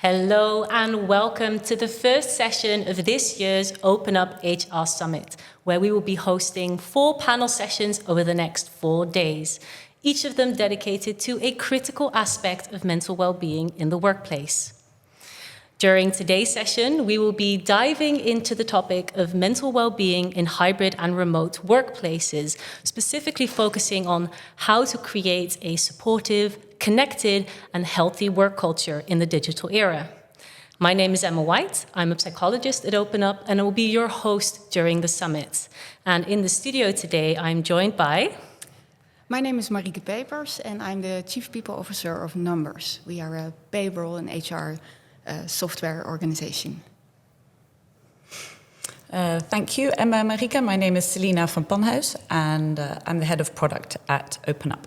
Hello and welcome to the first session of this year's OpenUp HR Summit, where we will be hosting 4 panel sessions over the next 4 days, each of them dedicated to a critical aspect of mental well-being in the workplace. During today's session, we will be diving into the topic of mental well-being in hybrid and remote workplaces, specifically focusing on how to create a supportive, connected, and healthy work culture in the digital era. My name is Emma White. I'm a psychologist at OpenUp, and I will be your host during the summit. And in the studio today, I'm joined by... My name is Marieke Pepers, and I'm the Chief People Officer of Nmbrs. We are a payroll and HR software organization. Thank you, Emma and Marieke. My name is Selina van Panhuys, and I'm the Head of Product at OpenUp.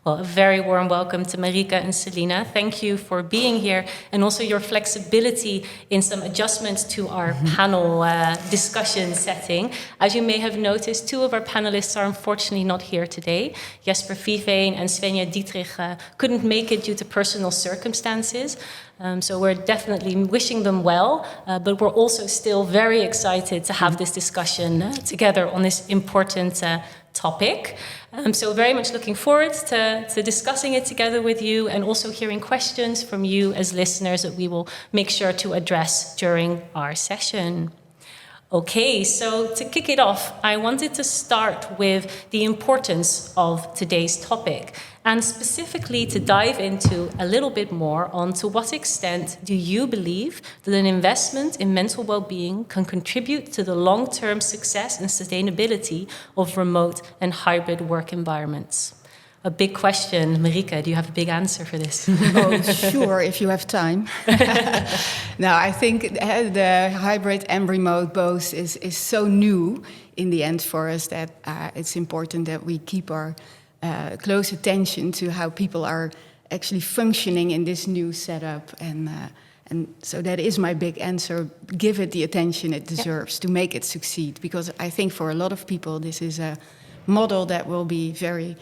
Well, a very warm welcome to Marieke and Selina. Thank you for being here and also your flexibility in some adjustments to our panel discussion setting. As you may have noticed, 2 of our panelists are unfortunately not here today. Jesper Viveen and Svenja Dietrich couldn't make it due to personal circumstances. So we're definitely wishing them well, but we're also still very excited to have this discussion together on this important topic. So very much looking forward to discussing it together with you and also hearing questions from you as listeners that we will make sure to address during our session. Okay, so to kick it off, I wanted to start with the importance of today's topic and specifically to dive into a little bit more on to what extent do you believe that an investment in mental well-being can contribute to the long-term success and sustainability of remote and hybrid work environments? A big question. Marieke, do you have a big answer for this? Oh, sure, if you have time. No, I think the hybrid and remote both is so new in the end for us that it's important that we keep our close attention to how people are actually functioning in this new setup. And so that is my big answer. Give it the attention it deserves to make it succeed. Because I think for a lot of people, this is a model that will be very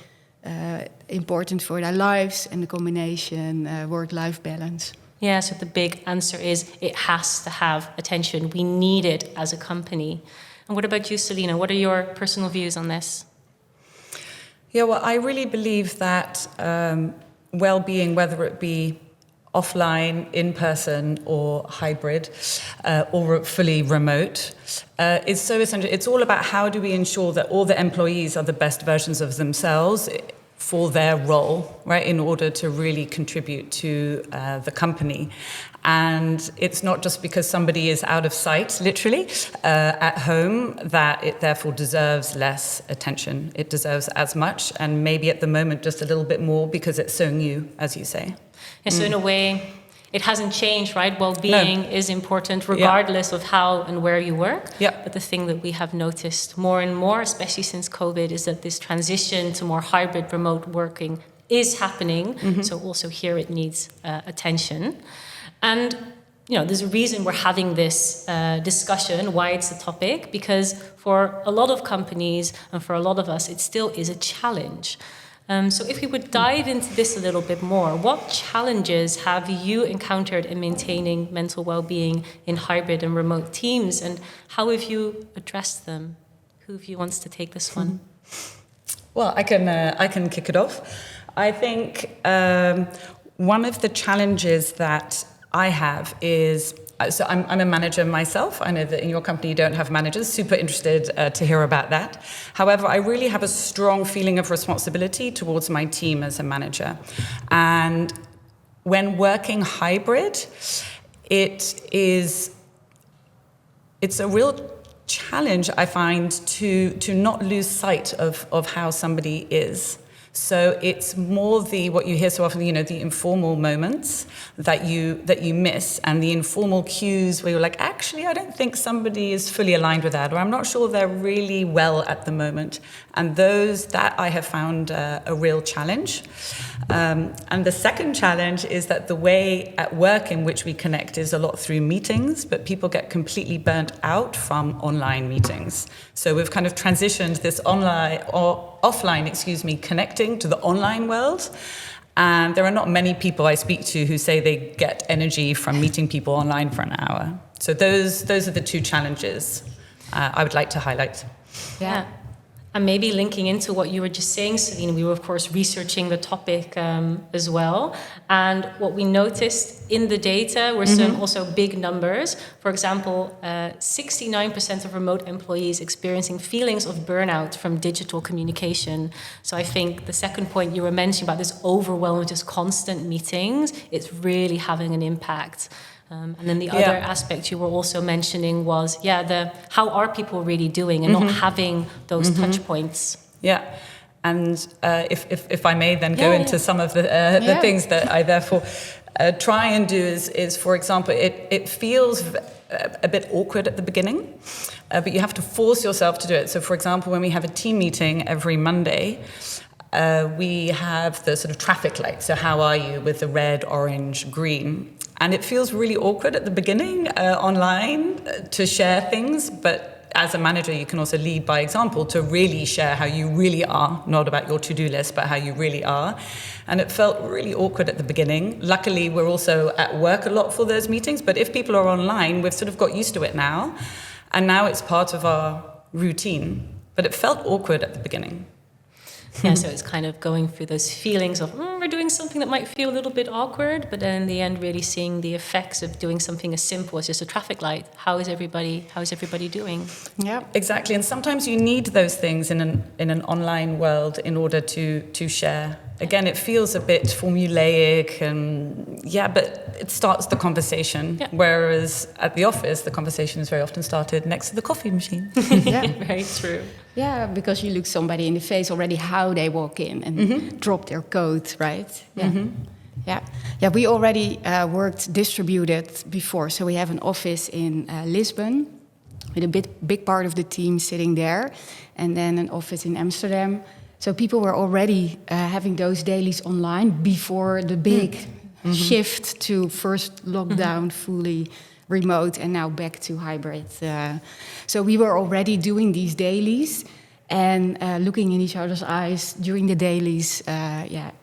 important for their lives and the combination work-life balance. Yeah, so the big answer is it has to have attention. We need it as a company. And what about you, Selina? What are your personal views on this? Yeah, well, I really believe that well-being, whether it be offline, in-person, or hybrid, or fully remote, is so essential. It's all about how do we ensure that all the employees are the best versions of themselves for their role, right, in order to really contribute to the company. And it's not just because somebody is out of sight, literally, at home, that it therefore deserves less attention. It deserves as much, and maybe at the moment just a little bit more because it's so new, as you say. And so in a way, it hasn't changed, right? Well-being is important regardless of how and where you work. Yeah. But the thing that we have noticed more and more, especially since COVID, is that this transition to more hybrid remote working is happening. Mm-hmm. So also here it needs attention. And you know, there's a reason we're having this discussion, why it's a topic, because for a lot of companies and for a lot of us, it still is a challenge. So if we would dive into this a little bit more, what challenges have you encountered in maintaining mental well-being in hybrid and remote teams, and how have you addressed them? Who of you wants to take this one? Well, I can kick it off. I think one of the challenges that I have is, so I'm a manager myself. I know that in your company you don't have managers. Super interested to hear about that. However, I really have a strong feeling of responsibility towards my team as a manager. And when working hybrid, it's a real challenge, I find, to not lose sight of how somebody is. So it's more what you hear so often, the informal moments that you miss, and the informal cues where you're like, actually, I don't think somebody is fully aligned with that, or I'm not sure they're really well at the moment. And that I have found a real challenge. And the second challenge is that the way at work in which we connect is a lot through meetings, but people get completely burnt out from online meetings. So we've kind of transitioned this offline, connecting to the online world. And there are not many people I speak to who say they get energy from meeting people online for an hour. So those are the two challenges I would like to highlight. Yeah. And maybe linking into what you were just saying, Selina, we were, of course, researching the topic as well. And what we noticed in the data were some also big numbers. For example, 69% of remote employees experiencing feelings of burnout from digital communication. So I think the second point you were mentioning about this overwhelm of just constant meetings, it's really having an impact. And then the other aspect you were also mentioning was, how are people really doing and not having those touch points? Yeah. And if I may then go into some of the things that I therefore try and do is, for example, it feels a bit awkward at the beginning, but you have to force yourself to do it. So, for example, when we have a team meeting every Monday, we have the sort of traffic light. So how are you with the red, orange, green? And it feels really awkward at the beginning online to share things, but as a manager, you can also lead by example to really share how you really are, not about your to-do list, but how you really are. And it felt really awkward at the beginning. Luckily, we're also at work a lot for those meetings, but if people are online, we've sort of got used to it now. And now it's part of our routine. But it felt awkward at the beginning. Yeah, so it's kind of going through those feelings of we're doing something that might feel a little bit awkward, but then in the end, really seeing the effects of doing something as simple as just a traffic light. How is everybody doing? Yeah, exactly. And sometimes you need those things in an online world in order to share. Again, it feels a bit formulaic, and but it starts the conversation. Yeah. Whereas at the office, the conversation is very often started next to the coffee machine. Yeah, very true. Yeah, because you look somebody in the face already how they walk in and drop their coat, right? Yeah, yeah. We already worked distributed before, so we have an office in Lisbon with a big part of the team sitting there, and then an office in Amsterdam. So people were already having those dailies online before the big shift to first lockdown, fully remote, and now back to hybrid. So we were already doing these dailies and looking in each other's eyes during the dailies.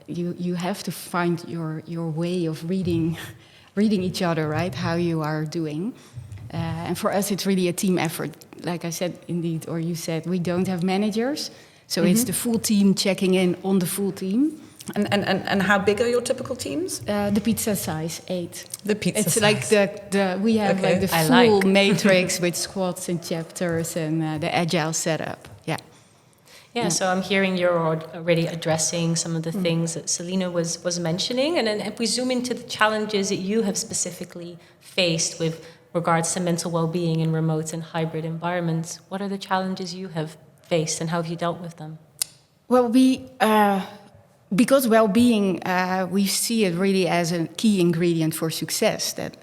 You have to find your way of reading each other, right? How you are doing. And for us, it's really a team effort. Like I said, indeed, or you said, we don't have managers. So it's the full team checking in on the full team. And how big are your typical teams? The pizza size, 8. The pizza it's size. Like we have like the full matrix with squads and chapters and the agile setup. Yeah, so I'm hearing you're already addressing some of the things that Selina was mentioning. And then if we zoom into the challenges that you have specifically faced with regards to mental well-being in remote and hybrid environments, what are the challenges you have faced and how have you dealt with them? Well, because well-being, we see it really as a key ingredient for success. That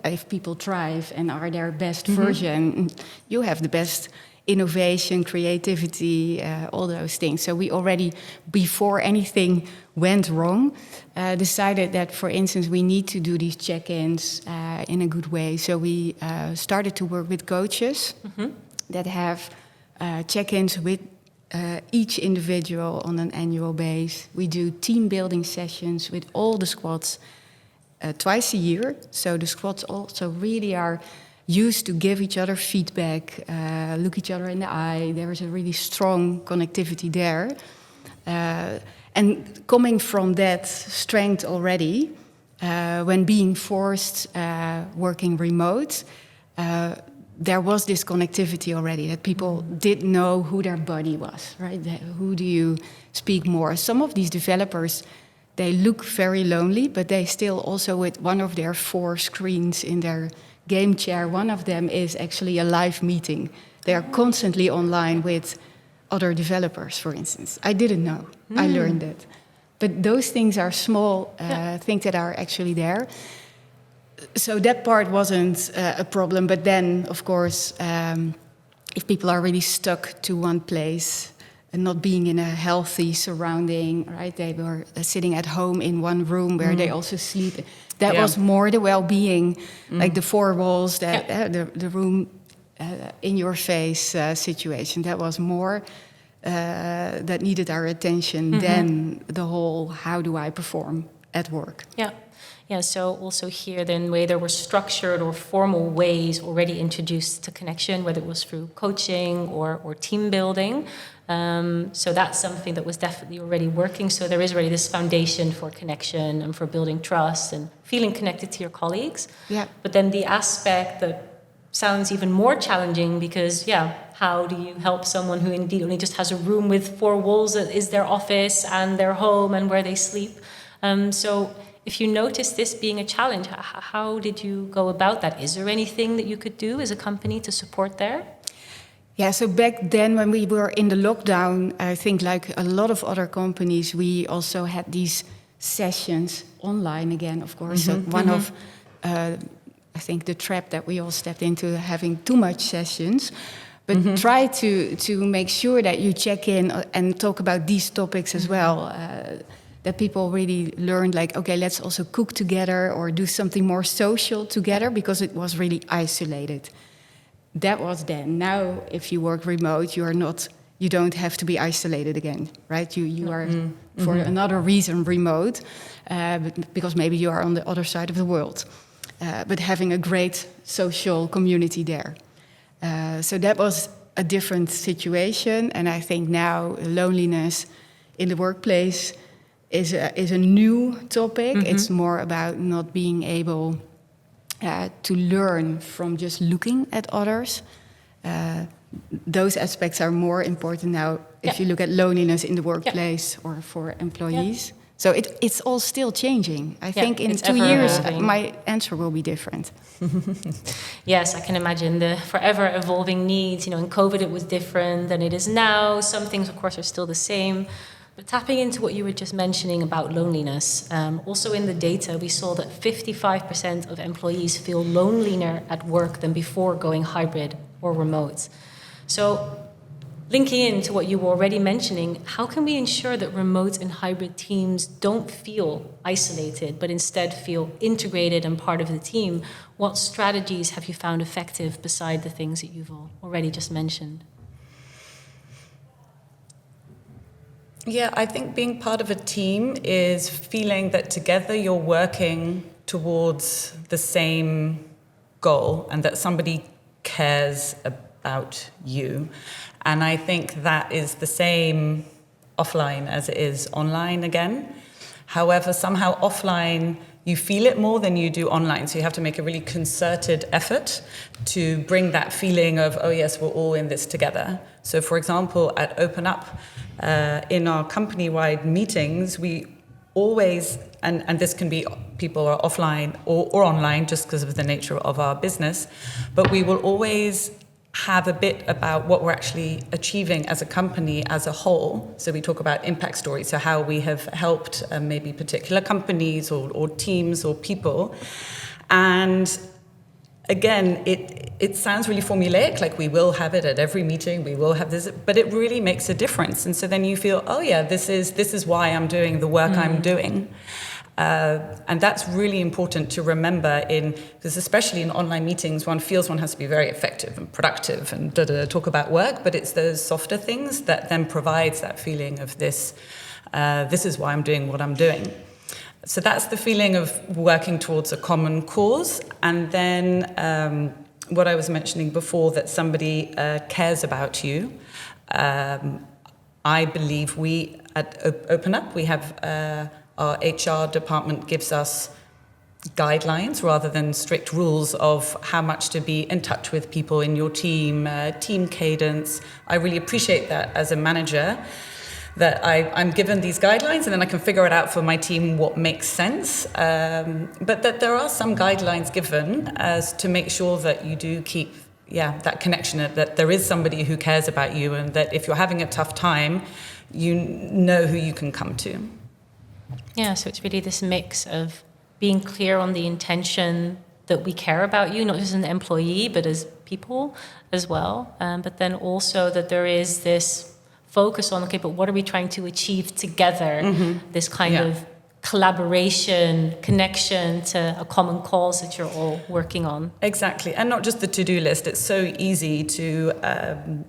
if people thrive and are their best version, you have the best innovation, creativity, all those things. So we already, before anything went wrong, decided that, for instance, we need to do these check-ins in a good way. So we started to work with coaches that have check-ins with each individual on an annual basis. We do team building sessions with all the squads twice a year. So the squads also really are used to give each other feedback, look each other in the eye. There is a really strong connectivity there. And coming from that strength already, when being forced working remote, there was this connectivity already, that people did know who their buddy was, right? Who do you speak more? Some of these developers, they look very lonely, but they still also with one of their 4 screens in their game chair, one of them is actually a live meeting. They are constantly online with other developers, for instance. I didn't know. I learned that. But those things are small things that are actually there. So that part wasn't a problem. But then, of course, if people are really stuck to one place and not being in a healthy surrounding, right? They were sitting at home in one room where they also sleep. That was more the well-being, like the 4 walls, that the room in your face situation. That was more that needed our attention than the whole how do I perform at work. Yeah, so also here then whether were structured or formal ways already introduced to connection, whether it was through coaching or team building. So that's something that was definitely already working. So there is already this foundation for connection and for building trust and feeling connected to your colleagues. Yeah. But then the aspect that sounds even more challenging because, how do you help someone who indeed only just has a room with 4 walls that is their office and their home and where they sleep? So if you notice this being a challenge, how did you go about that? Is there anything that you could do as a company to support there? Yeah, so back then when we were in the lockdown, I think like a lot of other companies, we also had these sessions online again, of course. So one of, I think, the trap that we all stepped into, having too much sessions. But try to make sure that you check in and talk about these topics as well. That people really learned, like, okay, let's also cook together or do something more social together, because it was really isolated. That was then. Now, if you work remote, you don't have to be isolated again, right? You are, for another reason, remote, because maybe you are on the other side of the world. But having a great social community there. So that was a different situation. And I think now loneliness in the workplace is a new topic. It's more about not being able to learn from just looking at others. Those aspects are more important now if you look at loneliness in the workplace or for employees. So it's all still changing. I think in 2 years, my answer will be different. Yes, I can imagine the forever evolving needs. In COVID it was different than it is now. Some things, of course, are still the same. But tapping into what you were just mentioning about loneliness, also in the data, we saw that 55% of employees feel lonelier at work than before going hybrid or remote. So linking into what you were already mentioning, how can we ensure that remote and hybrid teams don't feel isolated, but instead feel integrated and part of the team? What strategies have you found effective beside the things that you've already just mentioned? Yeah, I think being part of a team is feeling that together you're working towards the same goal and that somebody cares about you. And I think that is the same offline as it is online again. However, somehow offline, you feel it more than you do online. So you have to make a really concerted effort to bring that feeling of, oh yes, we're all in this together. So for example, at OpenUp, in our company-wide meetings, we always, and this can be people are offline or online just because of the nature of our business, but we will always have a bit about what we're actually achieving as a company as a whole. So we talk about impact stories, so how we have helped maybe particular companies or teams or people. And again, it sounds really formulaic, like we will have it at every meeting, we will have this, but it really makes a difference. And so then you feel, oh yeah, this is why I'm doing the work I'm doing. And that's really important to remember because especially in online meetings, one feels one has to be very effective and productive and talk about work, but it's those softer things that then provides that feeling of this is why I'm doing what I'm doing. So that's the feeling of working towards a common cause. And then what I was mentioning before, that somebody cares about you. I believe we at OpenUp, we have our HR department gives us guidelines rather than strict rules of how much to be in touch with people in your team, team cadence. I really appreciate that as a manager, that I'm given these guidelines and then I can figure it out for my team what makes sense. But that there are some guidelines given as to make sure that you do keep that connection, that there is somebody who cares about you, and that if you're having a tough time, you know who you can come to. Yeah, so it's really this mix of being clear on the intention that we care about you, not just as an employee, but as people as well. But then also that there is this focus on, okay, but what are we trying to achieve together? This kind of collaboration, connection to a common cause that you're all working on. Exactly, and not just the to-do list. It's so easy to,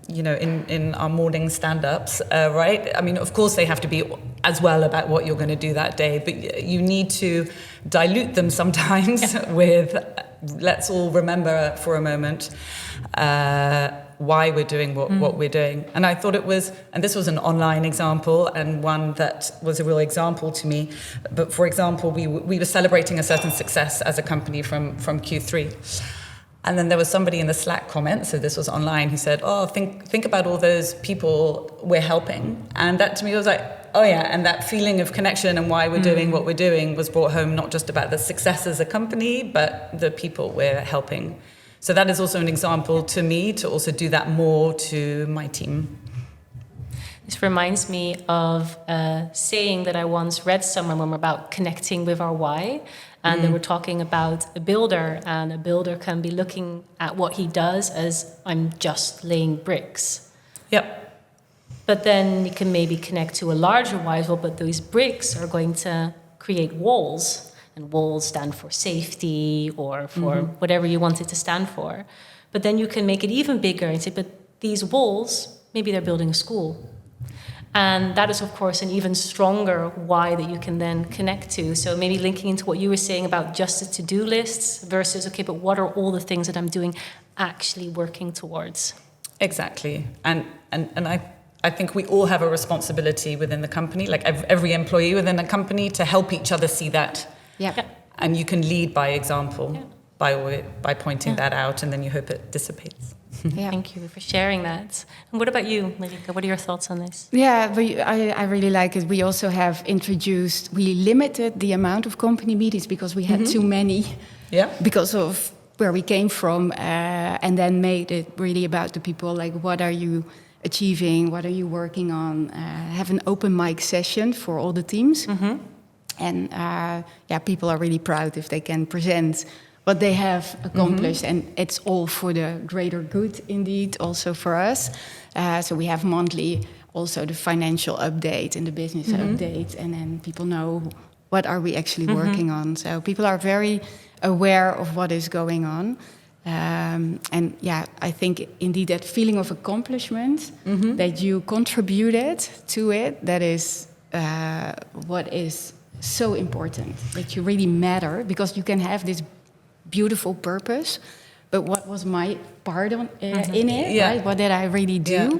in our morning stand-ups, right? I mean, of course they have to be as well about what you're going to do that day, but you need to dilute them sometimes with, let's all remember for a moment, why we're doing what we're doing. And I thought it was, and this was an online example and one that was a real example to me. But for example, we were celebrating a certain success as a company from Q3. And then there was somebody in the Slack comment, so this was online, who said, oh, think about all those people we're helping. And that to me was like, oh yeah, and that feeling of connection and why we're doing what we're doing was brought home, not just about the success as a company, but the people we're helping. So that is also an example to me to also do that more to my team. This reminds me of a saying that I once read somewhere when we're about connecting with our why. And they were talking about a builder, and a builder can be looking at what he does as, I'm just laying bricks. Yep. But then you can maybe connect to a larger why as well, but those bricks are going to create walls. And walls stand for safety or for whatever you want it to stand for. But then you can make it even bigger and say, but these walls, maybe they're building a school. And that is, of course, an even stronger why that you can then connect to. So maybe linking into what you were saying about just the to-do lists versus, okay, but what are all the things that I'm doing actually working towards? Exactly. And I think we all have a responsibility within the company, like every employee within the company, to help each other see that. Yeah. And you can lead by example, by pointing that out, and then you hope it dissipates. Yeah. Thank you for sharing that. And what about you, Marieke? What are your thoughts on this? Yeah, but I really like it. We also have we limited the amount of company meetings because we had too many. Yeah. Because of where we came from, and then made it really about the people, like what are you achieving, what are you working on, have an open mic session for all the teams. And people are really proud if they can present what they have accomplished, and it's all for the greater good, indeed, also for us. So we have monthly also the financial update and the business update, and then people know what are we actually working on. So people are very aware of what is going on. I think indeed that feeling of accomplishment, that you contributed to it, that is what is so important, that you really matter, because you can have this beautiful purpose, but what was my part in it, right? What did I really do?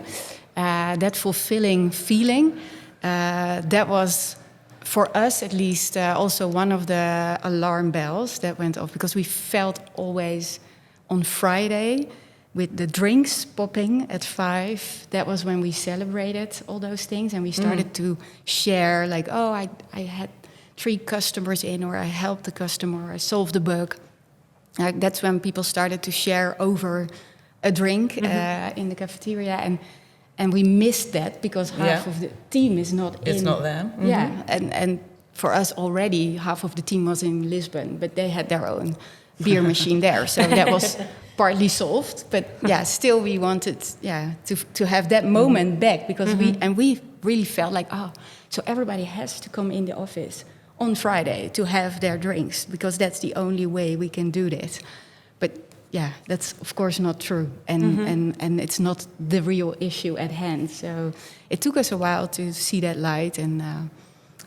That fulfilling feeling, that was, for us at least, also one of the alarm bells that went off, because we felt always on Friday with the drinks popping at 5, that was when we celebrated all those things, and we started to share, like, oh, I had 3 customers in, or I helped the customer, or I solved the bug. That's when people started to share over a drink in the cafeteria, and we missed that because half of the team is not in. It's not there. Yeah, and for us already, half of the team was in Lisbon, but they had their own beer machine there, so that was partly solved. But still we wanted to have that moment back, because we really felt like, so everybody has to come in the office on Friday to have their drinks, because that's the only way we can do this. But that's of course not true, and it's not the real issue at hand. So it took us a while to see that light, and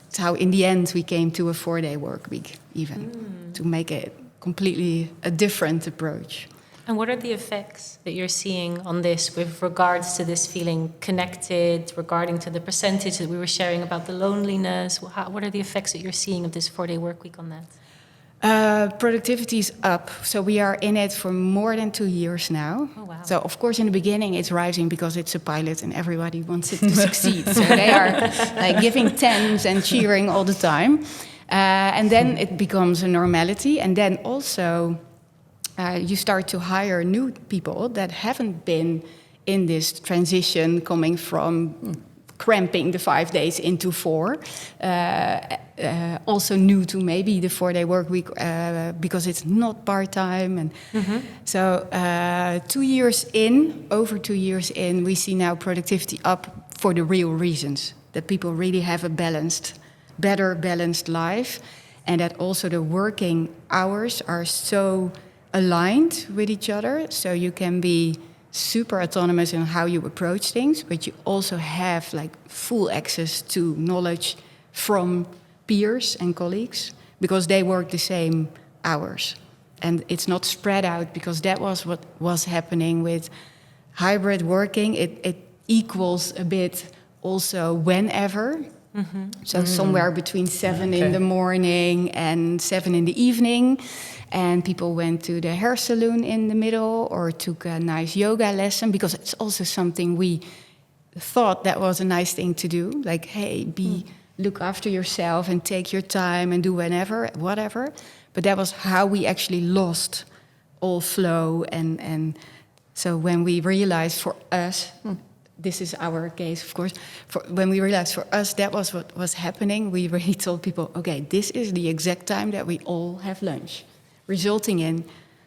it's how in the end we came to a 4-day work week, even to make it completely a different approach. And what are the effects that you're seeing on this with regards to this feeling connected, regarding to the percentage that we were sharing about the loneliness? What are the effects that you're seeing of this 4-day work week on that? Productivity is up. So we are in it for more than 2 years now. Oh, wow. So of course in the beginning it's rising because it's a pilot and everybody wants it to succeed. So they are like giving 10s and cheering all the time. And then it becomes a normality. And then also you start to hire new people that haven't been in this transition, coming from cramping the 5 days into 4. Also new to maybe the 4-day work week, because it's not part-time. And so 2 years in, over 2 years in, we see now productivity up for the real reasons, that people really have a balanced better balanced life, and that also the working hours are so aligned with each other, so you can be super autonomous in how you approach things, but you also have like full access to knowledge from peers and colleagues because they work the same hours. And it's not spread out, because that was what was happening with hybrid working. It equals a bit also whenever. So somewhere between 7 in the morning and 7 in the evening. And people went to the hair salon in the middle or took a nice yoga lesson, because it's also something we thought that was a nice thing to do. Like, hey, look after yourself and take your time and do whatever. But that was how we actually lost all flow. And so when we realized for us, this is our case, of course, when we realized for us that was what was happening, we really told people, okay, this is the exact time that we all have lunch, resulting in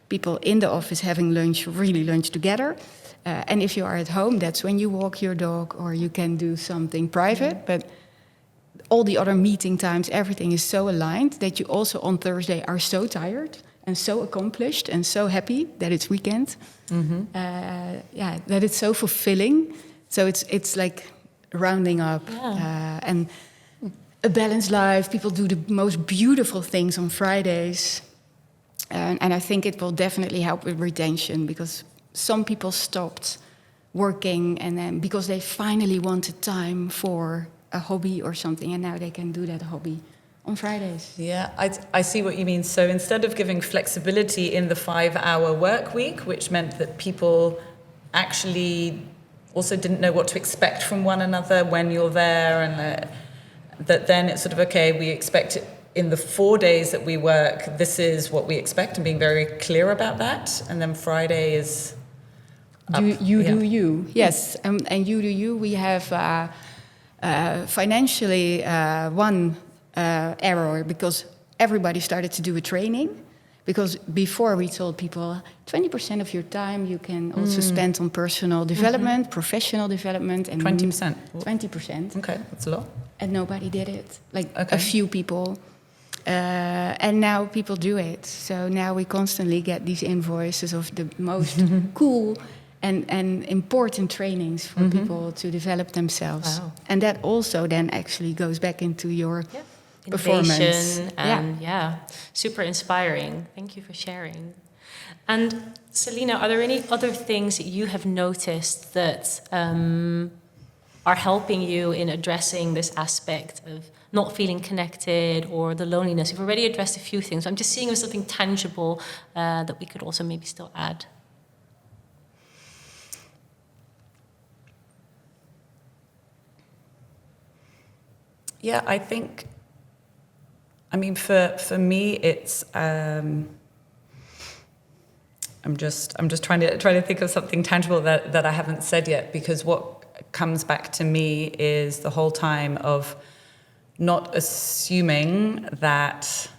people in the office having lunch together. And if you are at home, that's when you walk your dog or you can do something private. But all the other meeting times, everything is so aligned that you also on Thursday are so tired and so accomplished and so happy that it's weekend. That it's so fulfilling. So it's like rounding up and a balanced life. People do the most beautiful things on Fridays. And I think it will definitely help with retention, because some people stopped working and then because they finally wanted time for a hobby or something, and now they can do that hobby on Fridays. Yeah, I see what you mean. So instead of giving flexibility in the 5-hour work week, which meant that people actually also didn't know what to expect from one another when you're there, and that then it's sort of, okay, we expect it in the 4 days that we work, this is what we expect, and being very clear about that. And then Friday is up. Do you. Yes, and you do you. We have financially one error, because everybody started to do a training. Because before we told people 20% of your time you can also spend on personal development, professional development. And 20%? 20%. Okay, that's a lot. And nobody did it. Like a few people. And now people do it. So now we constantly get these invoices of the most cool and important trainings for people to develop themselves. Wow. And that also then actually goes back into your performance. Innovation and super inspiring. Thank you for sharing. And Selina, are there any other things that you have noticed that are helping you in addressing this aspect of not feeling connected or the loneliness? You've already addressed a few things. I'm just seeing if there's something tangible that we could also maybe still add. Yeah, I think, I mean, for me, it's I'm just trying to think of something tangible that I haven't said yet, because what comes back to me is the whole time of not assuming that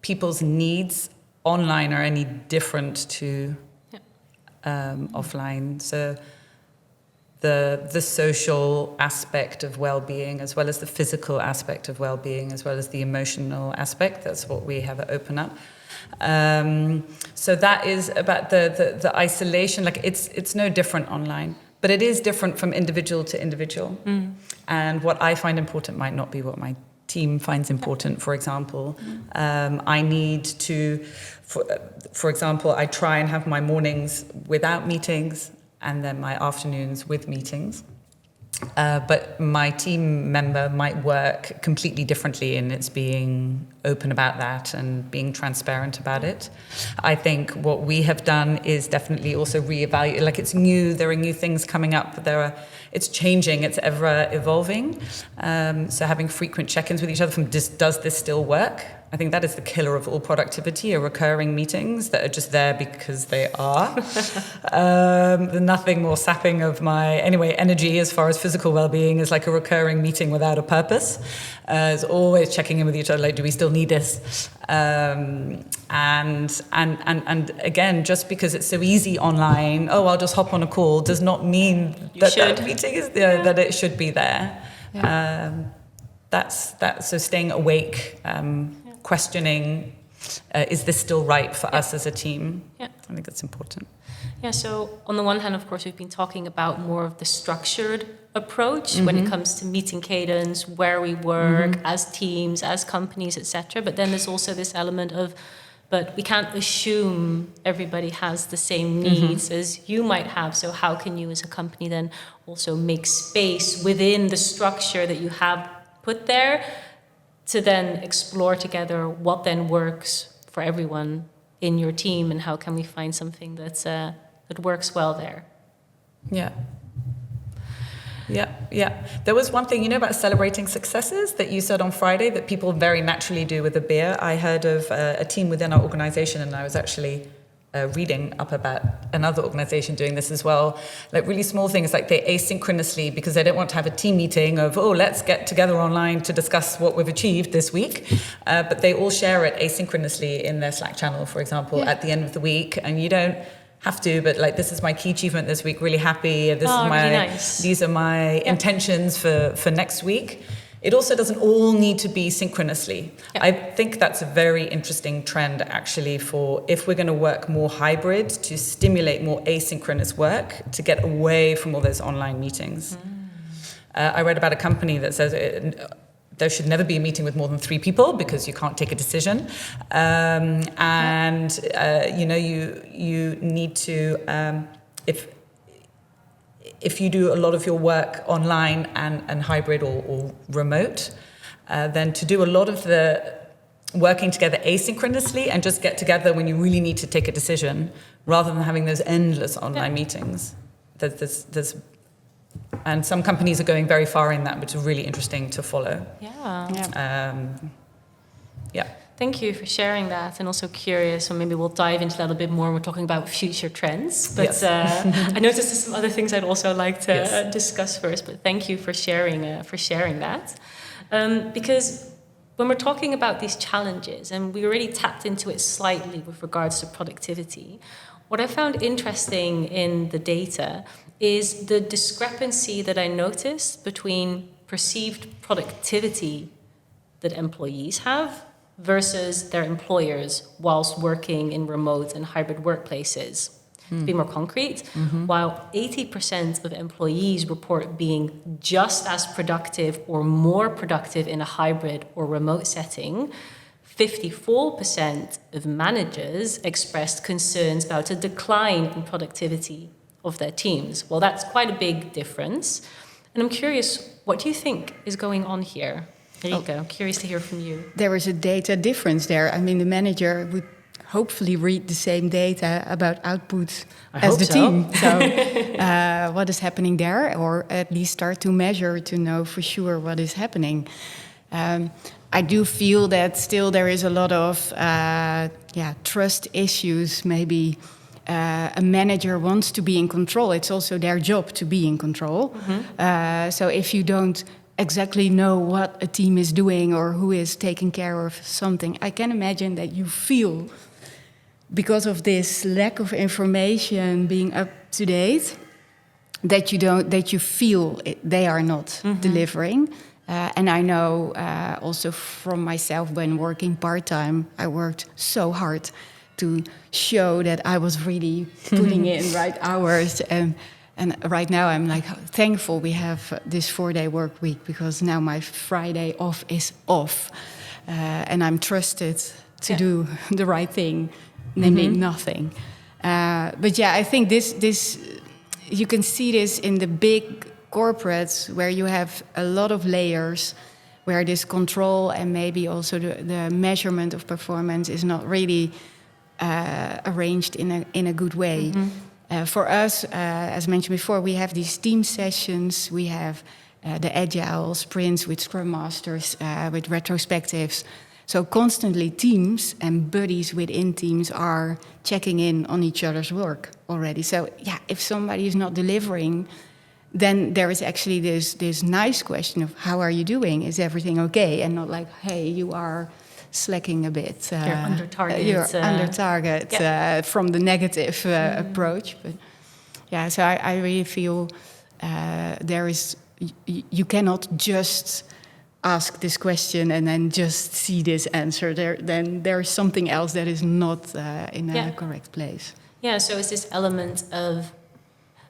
people's needs online are any different to offline. So the social aspect of well-being, as well as the physical aspect of well-being, as well as the emotional aspect. That's what we have at OpenUp. So that is about the isolation. Like it's no different online, but it is different from individual to individual. And what I find important might not be what my team finds important. For example, I need to, for example, I try and have my mornings without meetings, and then my afternoons with meetings. But my team member might work completely differently, and it's being open about that and being transparent about it. I think what we have done is definitely also reevaluate. Like, it's new, there are new things coming up, it's changing, it's ever evolving. So having frequent check-ins with each other from does this still work? I think that is the killer of all productivity, are recurring meetings that are just there because they are. Nothing more sapping of my, energy as far as physical well-being is like a recurring meeting without a purpose. It's always checking in with each other, like, do we still need this? And again, just because it's so easy online, I'll just hop on a call, does not mean that meeting is there, that it should be there. so staying awake, questioning, is this still right for us as a team? Yeah. I think that's important. Yeah, so on the one hand, of course, we've been talking about more of the structured approach when it comes to meeting cadence, where we work as teams, as companies, etc. But then there's also this element of, but we can't assume everybody has the same needs as you might have. So how can you as a company then also make space within the structure that you have put there to then explore together what then works for everyone in your team, and how can we find something that's that works well there? Yeah. There was one thing, about celebrating successes that you said on Friday that people very naturally do with a beer. I heard of a team within our organization, and I was actually reading up about another organization doing this as well. Like really small things, like they asynchronously, because they don't want to have a team meeting of, let's get together online to discuss what we've achieved this week. But they all share it asynchronously in their Slack channel, for example, at the end of the week. And you don't have to, but like, this is my key achievement this week, really happy. This is my, really nice. These are my intentions for next week. It also doesn't all need to be synchronously. Yeah. I think that's a very interesting trend, actually, for if we're going to work more hybrid, to stimulate more asynchronous work, to get away from all those online meetings. I read about a company that says there should never be a meeting with more than 3 people because you can't take a decision. You need to, if you do a lot of your work online and hybrid or remote, then to do a lot of the working together asynchronously and just get together when you really need to take a decision, rather than having those endless online meetings. And some companies are going very far in that, which is really interesting to follow. Thank you for sharing that, and also curious, and maybe we'll dive into that a bit more when we're talking about future trends. But I noticed there's some other things I'd also like to discuss first, but thank you for sharing that. Because when we're talking about these challenges, and we already tapped into it slightly with regards to productivity, what I found interesting in the data is the discrepancy that I noticed between perceived productivity that employees have versus their employers whilst working in remote and hybrid workplaces. To be more concrete, while 80% of employees report being just as productive or more productive in a hybrid or remote setting, 54% of managers expressed concerns about a decline in productivity of their teams. Well, that's quite a big difference. And I'm curious, what do you think is going on here? Marieke, I'm curious to hear from you. There is a data difference there. I mean, the manager would hopefully read the same data about output as the team. So what is happening there, or at least start to measure to know for sure what is happening. I do feel that still there is a lot of trust issues. Maybe a manager wants to be in control. It's also their job to be in control. So if you don't exactly know what a team is doing or who is taking care of something, I can imagine that you feel, because of this lack of information being up to date, that you feel they are not delivering. And I know also from myself, when working part-time, I worked so hard to show that I was really putting in right hours. And right now I'm like thankful we have this 4-day work week, because now my Friday off is off. And I'm trusted to do the right thing, namely nothing. But I think this you can see this in the big corporates, where you have a lot of layers, where this control and maybe also the measurement of performance is not really arranged in a good way. For us, as mentioned before, we have these team sessions, we have the agile sprints with scrum masters, with retrospectives. So constantly teams and buddies within teams are checking in on each other's work already. So if somebody is not delivering, then there is actually this nice question of, how are you doing? Is everything okay? And not like, hey, you are slacking a bit. You're under target. You're under target from the negative approach. But so I really feel there is, you cannot just ask this question and then just see this answer. Then there's something else that is not in a correct place. Yeah, so it's this element of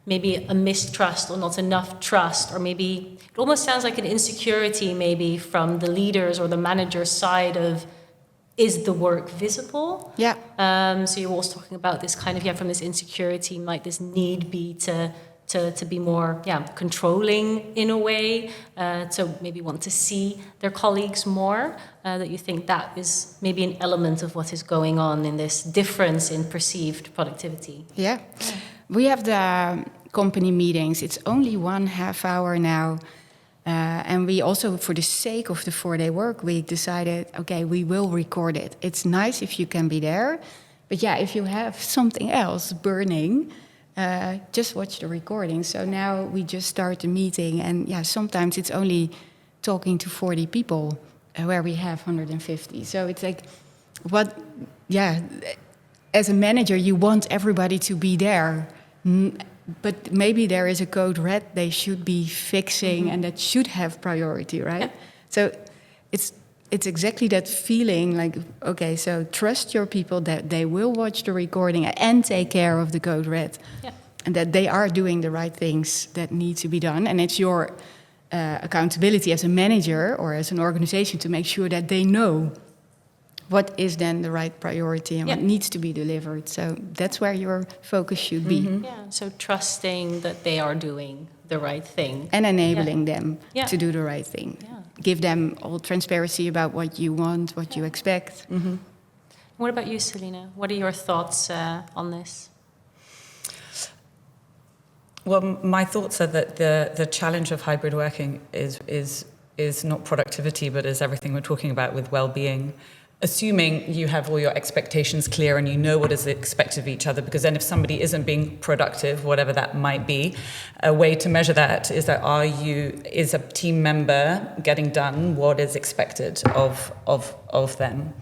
maybe a mistrust or not enough trust, or maybe it almost sounds like an insecurity maybe from the leaders or the manager's side of, is the work visible? Yeah. So you're also talking about this kind of, from this insecurity, might this need be to be more, controlling in a way, to maybe want to see their colleagues more, that you think that is maybe an element of what is going on in this difference in perceived productivity? Yeah. We have the company meetings. It's only 1.5 hour now. And we also, for the sake of the 4-day work week, decided, okay, we will record it. It's nice if you can be there. But if you have something else burning, just watch the recording. So now we just start the meeting. And sometimes it's only talking to 40 people where we have 150. So it's like, as a manager, you want everybody to be there. But maybe there is a code red they should be fixing, and that should have priority, right? Yeah. So it's exactly that feeling like, okay, so trust your people that they will watch the recording and take care of the code red. Yeah. And that they are doing the right things that need to be done. And it's your accountability as a manager or as an organization to make sure that they know what is then the right priority and what needs to be delivered. So that's where your focus should be. Mm-hmm. Yeah, so trusting that they are doing the right thing. And enabling them to do the right thing. Yeah. Give them all transparency about what you want, what you expect. Mm-hmm. What about you, Selina? What are your thoughts on this? Well, my thoughts are that the challenge of hybrid working is not productivity, but is everything we're talking about with well-being. Assuming you have all your expectations clear and you know what is expected of each other, because then if somebody isn't being productive, whatever that might be, a way to measure that is that is a team member getting done what is expected of them.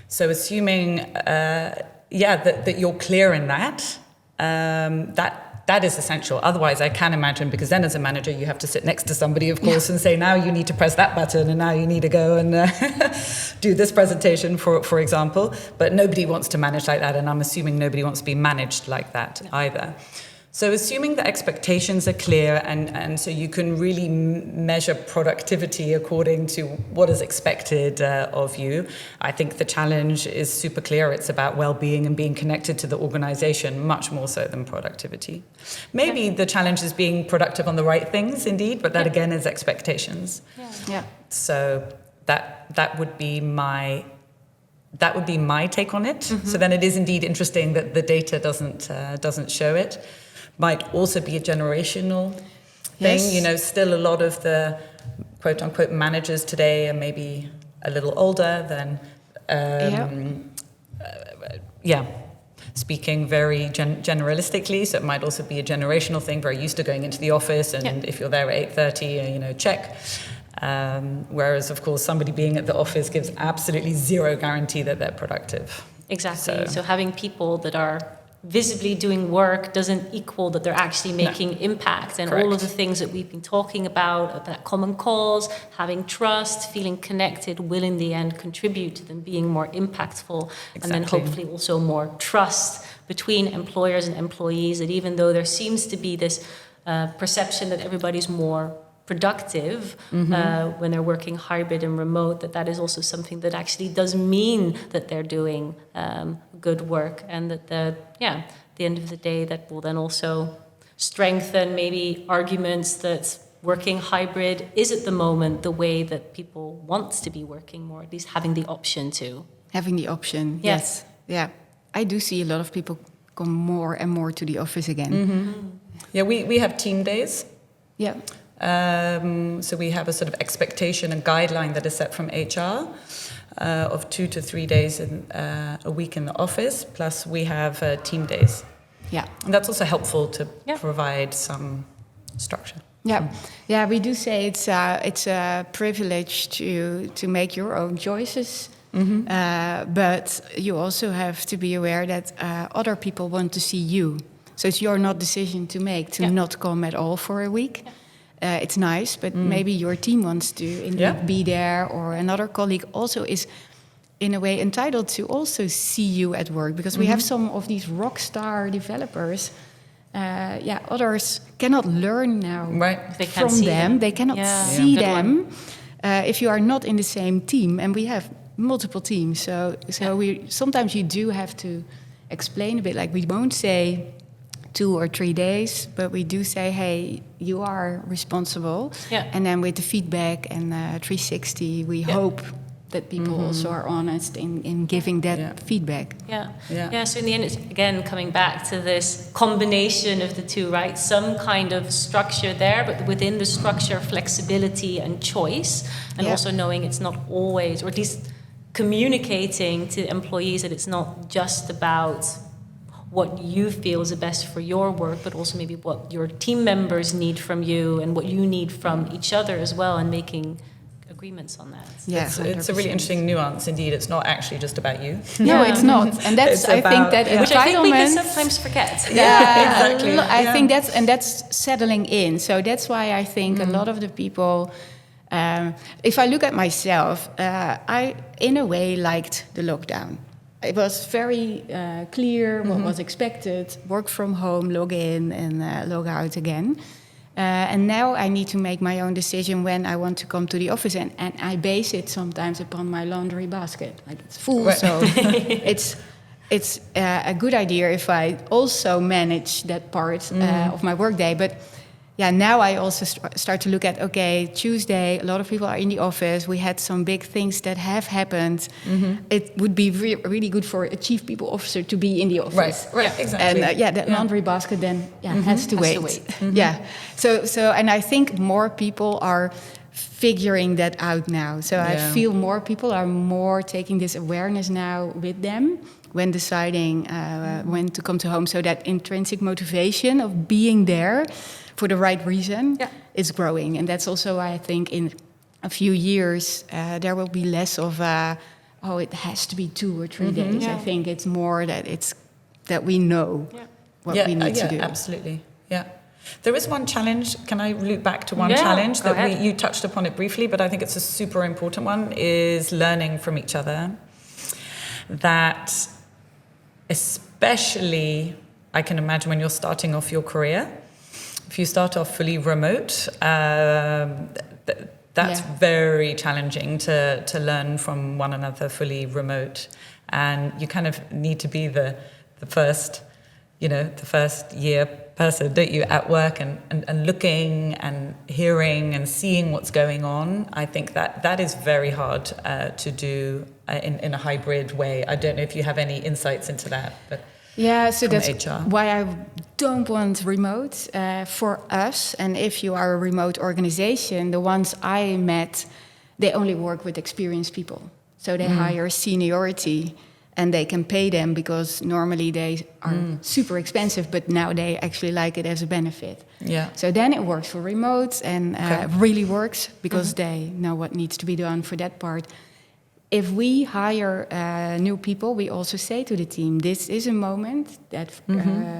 So assuming, that you're clear in that, that is essential. Otherwise, I can imagine, because then as a manager, you have to sit next to somebody, of course, and say, now you need to press that button, and now you need to go and do this presentation, for example. But nobody wants to manage like that, and I'm assuming nobody wants to be managed like that either. So assuming the expectations are clear, and so you can really measure productivity according to what is expected of you, I think the challenge is super clear. It's about well-being and being connected to the organization, much more so than productivity. Maybe the challenge is being productive on the right things, indeed, but that again is expectations. Yeah. So that would be my take on it. Mm-hmm. So then it is indeed interesting that the data doesn't show it. Might also be a generational thing. Yes. Still a lot of the quote-unquote managers today are maybe a little older than, speaking very generalistically. So it might also be a generational thing, very used to going into the office, and if you're there at 8:30, check. Whereas, of course, somebody being at the office gives absolutely zero guarantee that they're productive. Exactly. So having people that are visibly doing work doesn't equal that they're actually making impact. And all of the things that we've been talking about common cause, having trust, feeling connected, will in the end contribute to them being more impactful. Exactly. And then hopefully also more trust between employers and employees, that even though there seems to be this perception that everybody's more productive when they're working hybrid and remote, that is also something that actually does mean that they're doing good work, and that at the end of the day, that will then also strengthen maybe arguments that working hybrid is at the moment the way that people want to be working, more at least having the option to. Having the option, yes. Yeah. I do see a lot of people come more and more to the office again. Mm-hmm. Yeah, we have team days. Yeah. So we have a sort of expectation and guideline that is set from HR of 2 to 3 days a week in the office, plus we have team days. Yeah. And that's also helpful to provide some structure. Yeah, yeah. We do say it's a privilege to make your own choices, but you also have to be aware that other people want to see you. So it's your not decision to make to not come at all for a week. it's nice, but maybe your team wants to indeed be there, or another colleague also is in a way entitled to also see you at work, because we have some of these rock star developers. Others cannot learn now from them. They cannot see them if you are not in the same team, and we have multiple teams. So we sometimes you do have to explain a bit. Like, we won't say 2 or 3 days, but we do say, hey, you are responsible. Yeah. And then with the feedback and 360, we hope that people also are honest in giving that feedback. So in the end, it's again coming back to this combination of the two, right? Some kind of structure there, but within the structure, flexibility and choice, and also knowing it's not always, or at least communicating to employees that it's not just about what you feel is the best for your work, but also maybe what your team members need from you and what you need from each other as well, and making agreements on that. Yeah, it's a really interesting nuance indeed. It's not actually just about you. No, it's not. And that's, I think that which I think we can sometimes forget. Exactly. I think that's settling in. So that's why I think a lot of the people, if I look at myself, I in a way liked the lockdown. It was very clear what was expected, work from home, log in and log out again. And now I need to make my own decision when I want to come to the office. And I base it sometimes upon my laundry basket. Like, it's full, so it's a good idea if I also manage that part of my workday. But now I also start to look at, okay, Tuesday, a lot of people are in the office. We had some big things that have happened. It would be really good for a chief people officer to be in the office. Right, exactly. And that laundry basket then has to wait. So and I think more people are figuring that out now. So I feel more people are more taking this awareness now with them when deciding when to come to home. So that intrinsic motivation of being there for the right reason is growing. And that's also why I think in a few years there will be less of it has to be 2 or 3 days. I think it's more that we know what we need to do. Absolutely. Yeah. There is one challenge. Can I loop back to one challenge that you touched upon it briefly, but I think it's a super important one, is learning from each other. That especially, I can imagine when you're starting off your career, if you start off fully remote, that's very challenging to learn from one another fully remote. And you kind of need to be the first year person, don't you, at work and looking and hearing and seeing what's going on. I think that is very hard to do in a hybrid way. I don't know if you have any insights into that, but so that's HR. Why I don't want remote for us. And if you are a remote organization, the ones I met, they only work with experienced people. So they hire seniority. And they can pay them because normally they are super expensive, but now they actually like it as a benefit. Yeah. So then it works for remote and really works because they know what needs to be done for that part. If we hire new people, we also say to the team, this is a moment that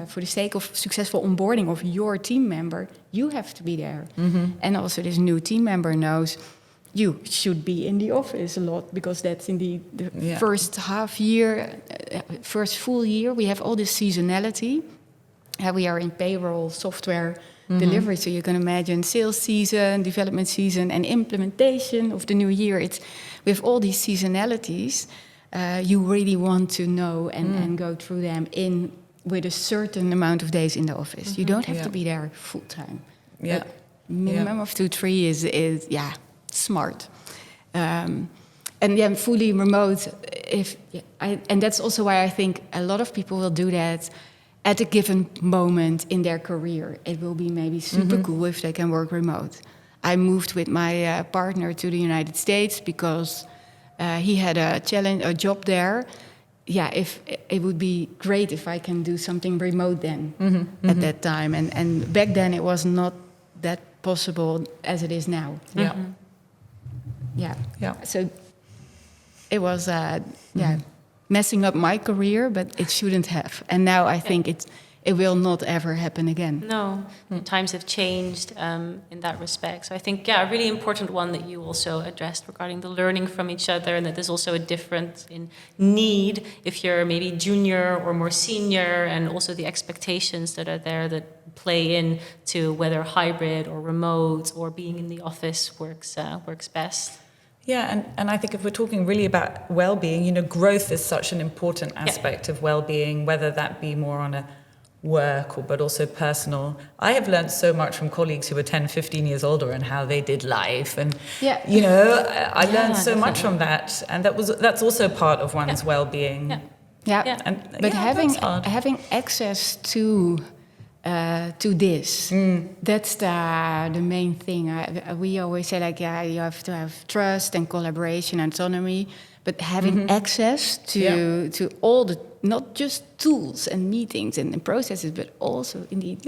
for the sake of successful onboarding of your team member, you have to be there. And also this new team member knows you should be in the office a lot because that's indeed the first half year, first full year. We have all this seasonality. We are in payroll software delivery, so you can imagine sales season, development season, and implementation of the new year. We have all these seasonalities. You really want to know and go through them with a certain amount of days in the office. You don't have to be there full time. Minimum of 2-3 is smart. And fully remote. And that's also why I think a lot of people will do that at a given moment in their career. It will be maybe super cool if they can work remote. I moved with my partner to the United States because he had a job there. If it would be great if I can do something remote then at that time. And back then it was not that possible as it is now. So it was messing up my career, but it shouldn't have. And now I think it will not ever happen again. No, times have changed in that respect. So I think, a really important one that you also addressed regarding the learning from each other, and that there's also a difference in need if you're maybe junior or more senior, and also the expectations that are there that play in to whether hybrid or remote or being in the office works best. Yeah, and I think if we're talking really about well-being, growth is such an important aspect of well-being, whether that be more on a work but also personal. I have learned so much from colleagues who are 10, 15 years older and how they did life. And, I learned so much from that. And that's also part of one's well-being. Yeah. But having access to this, that's the main thing. We always say, you have to have trust and collaboration and autonomy, but having access to all the, not just tools and meetings and processes, but also indeed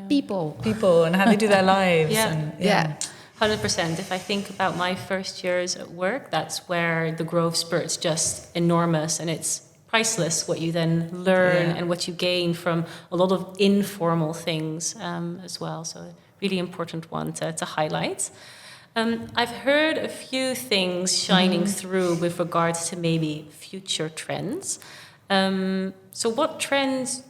people and how they do their lives. 100%. If I think about my first years at work, that's where the growth spurt's just enormous, and it's priceless what you then learn and what you gain from a lot of informal things as well. So a really important one to highlight. I've heard a few things shining through with regards to maybe future trends. So what trends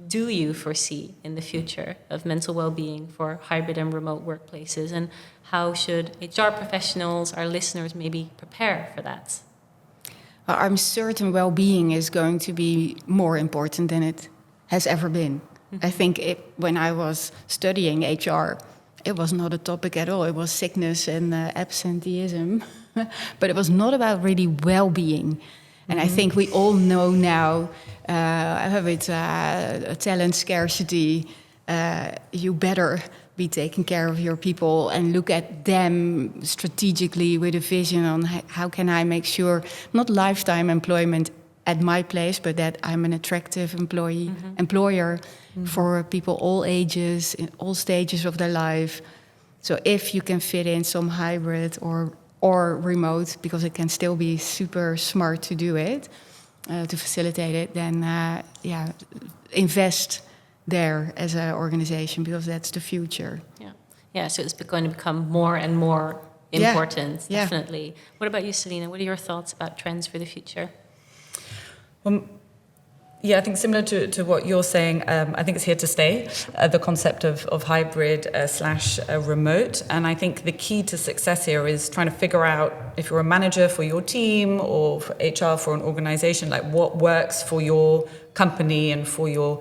do you foresee in the future of mental well-being for hybrid and remote workplaces? And how should HR professionals, our listeners, maybe prepare for that? I'm certain well-being is going to be more important than it has ever been. I think when I was studying HR, it was not a topic at all. It was sickness and absenteeism, but it was not about really well-being. And I think we all know now, with talent scarcity, you better be taking care of your people and look at them strategically with a vision on how can I make sure, not lifetime employment at my place, but that I'm an attractive employer for people all ages, in all stages of their life. So if you can fit in some hybrid or remote, because it can still be super smart to do it, to facilitate it, then invest there as an organization, because that's the future. So it's going to become more and more important, definitely. What about you, Selina? What are your thoughts about trends for the future? I think similar to what you're saying, I think it's here to stay, the concept of hybrid / remote. And I think the key to success here is trying to figure out, if you're a manager for your team or for HR for an organization, like what works for your company and for your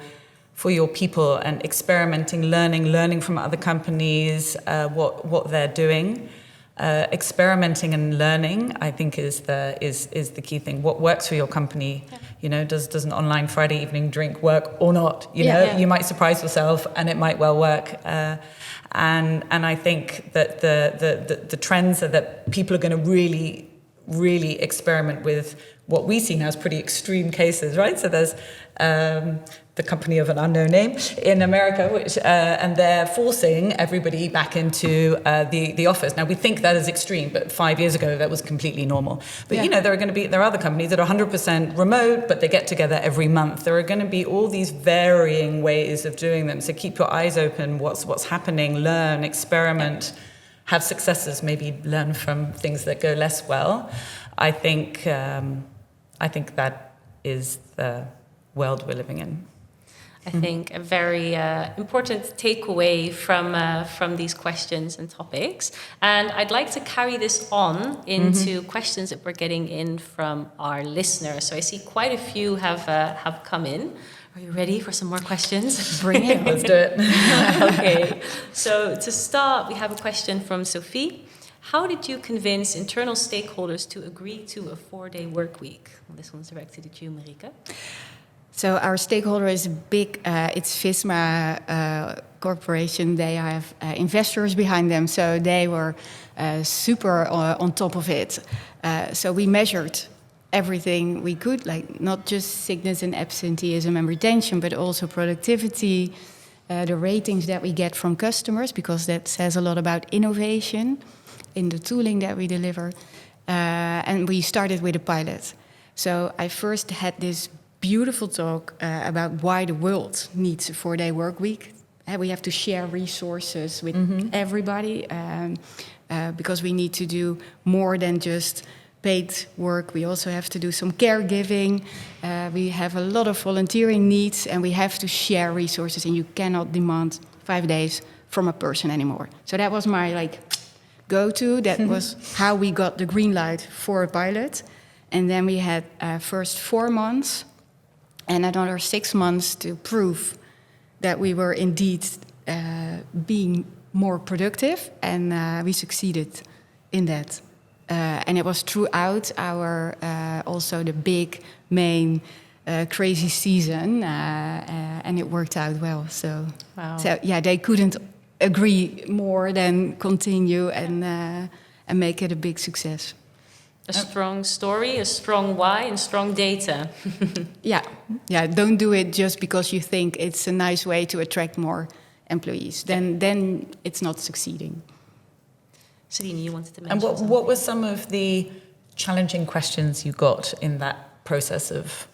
people, and experimenting, learning from other companies, what they're doing. Experimenting and learning, I think, is the key thing. What works for your company? Does an online Friday evening drink work or not? You might surprise yourself, and it might well work. And I think that the trends are that people are going to really experiment with what we see now as pretty extreme cases, right? So there's the company of an unknown name in America, which and they're forcing everybody back into the office. Now we think that is extreme, but 5 years ago that was completely normal. But there are other companies that are 100% remote, but they get together every month. There are going to be all these varying ways of doing them. So keep your eyes open. What's happening? Learn, experiment, have successes. Maybe learn from things that go less well. I think that is the world we're living in. I think a very important takeaway from these questions and topics. And I'd like to carry this on into questions that we're getting in from our listeners. So I see quite a few have come in. Are you ready for some more questions? Bring it. Let's do it. Okay. So to start, we have a question from Sophie. How did you convince internal stakeholders to agree to a 4-day work week? Well, this one's directed at you, Marieke. So our stakeholder is big. It's Visma Corporation. They have investors behind them, so they were super on top of it. So we measured everything we could, like not just sickness and absenteeism and retention, but also productivity, the ratings that we get from customers, because that says a lot about innovation in the tooling that we deliver. And we started with a pilot. So I first had this beautiful talk about why the world needs a 4-day work week. We have to share resources with everybody because we need to do more than just paid work. We also have to do some caregiving. We have a lot of volunteering needs, and we have to share resources, and you cannot demand 5 days from a person anymore. So that was my go-to. That was how we got the green light for a pilot. And then we had first 4 months and another 6 months to prove that we were indeed being more productive, and we succeeded in that. And it was throughout our also the big main crazy season, and it worked out well. So, wow. So yeah, they couldn't agree more than continue and make it a big success. A strong story, a strong why, and strong data. Yeah. Don't do it just because you think it's a nice way to attract more employees. Then it's not succeeding. Selina, you wanted to mention And what were some of the challenging questions you got in that process of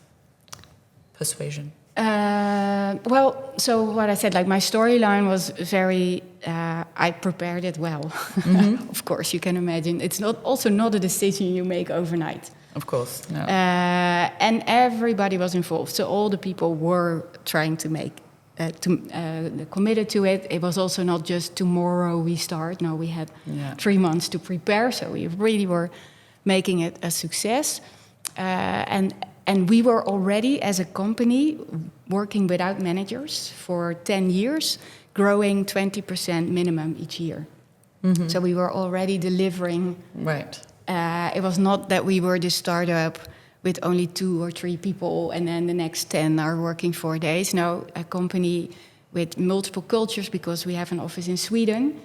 persuasion? Well, so what I said, my storyline was very, I prepared it well. Of course, you can imagine. It's not a decision you make overnight. Of course, no. And everybody was involved. So all the people were trying to make, committed to it. It was also not just tomorrow we start. No, we had 3 months to prepare. So we really were making it a success. And we were already, as a company, working without managers for 10 years, growing 20% minimum each year. So we were already delivering. Right. It was not that we were the startup with only 2 or 3 people and then the next 10 are working 4 days. No, a company with multiple cultures, because we have an office in Sweden,